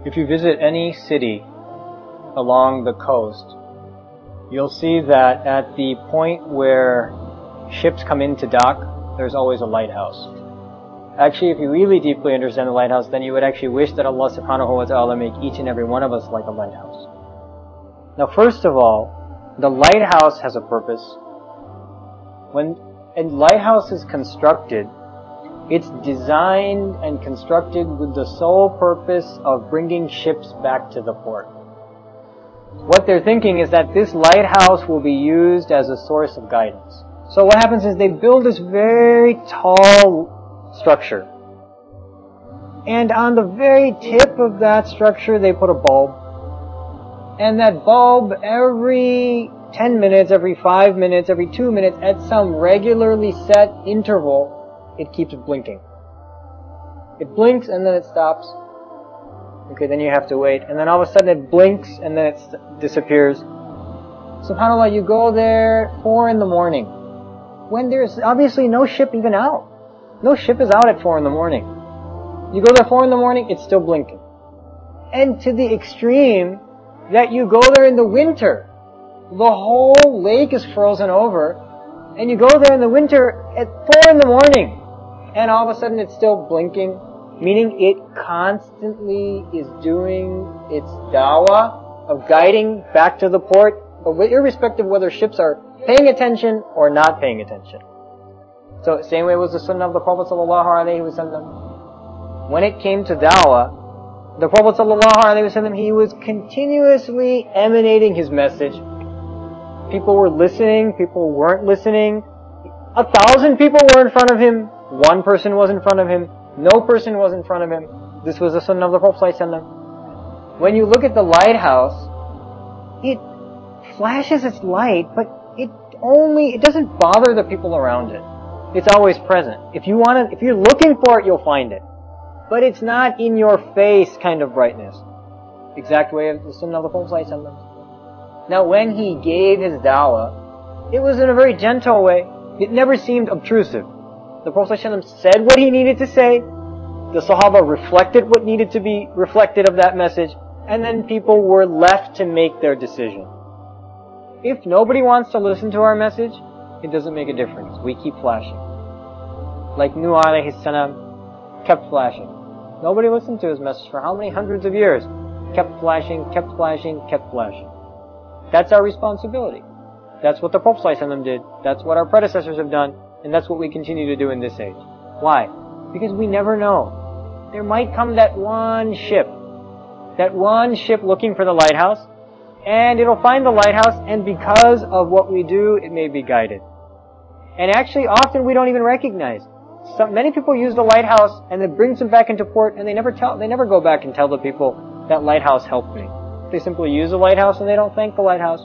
If you visit any city along the coast, you'll see that at the point where ships come into dock, there's always a lighthouse. Actually, if you really deeply understand the lighthouse, then you would actually wish that Allah subhanahu wa ta'ala make each and every one of us like a lighthouse. Now, first of all, the lighthouse has a purpose. When a lighthouse is constructed, it's designed and constructed with the sole purpose of bringing ships back to the port. What they're thinking is that this lighthouse will be used as a source of guidance. So what happens is they build this very tall structure. And on the very tip of that structure, they put a bulb. And that bulb, every 10 minutes, every 5 minutes, every 2 minutes, at some regularly set interval, it keeps blinking. It blinks and then it stops. Okay, then you have to wait. And then all of a sudden it blinks and then it disappears. SubhanAllah, you go there 4 in the morning, when there's obviously no ship even out. No ship is out at 4 in the morning. You go there 4 in the morning, it's still blinking. And to the extreme that you go there in the winter. The whole lake is frozen over, and you go there in the winter at 4 in the morning, and all of a sudden it's still blinking, meaning it constantly is doing its dawah of guiding back to the port, irrespective of whether ships are paying attention or not paying attention. So, same way was the sunnah of the Prophet ﷺ. When it came to dawah, the Prophet ﷺ, he was continuously emanating his message. People were listening, people weren't listening. 1,000 people were in front of him, 1 person was in front of him, no person was in front of him. This was the sunnah of the Prophet ﷺ. When you look at the lighthouse, it flashes its light, but it doesn't bother the people around it. It's always present. If you're looking for it, you'll find it. But it's not in your face kind of brightness. Exact way of the sunnah of the Prophet ﷺ. Now, when he gave his da'wah, it was in a very gentle way. It never seemed obtrusive. The Prophet ﷺ said what he needed to say. The Sahaba reflected what needed to be reflected of that message. And then people were left to make their decision. If nobody wants to listen to our message, it doesn't make a difference. We keep flashing. Like Nuh alayhi salam kept flashing. Nobody listened to his message for how many hundreds of years? Kept flashing, kept flashing, kept flashing. That's our responsibility. That's what the Prophet ﷺ did. That's what our predecessors have done. And that's what we continue to do in this age. Why? Because we never know. There might come that one ship looking for the lighthouse, and it'll find the lighthouse, and because of what we do, it may be guided. And actually, often we don't even recognize. Many people use the lighthouse, and it brings them back into port, and they never go back and tell the people, that lighthouse helped me. They simply use the lighthouse, and they don't thank the lighthouse.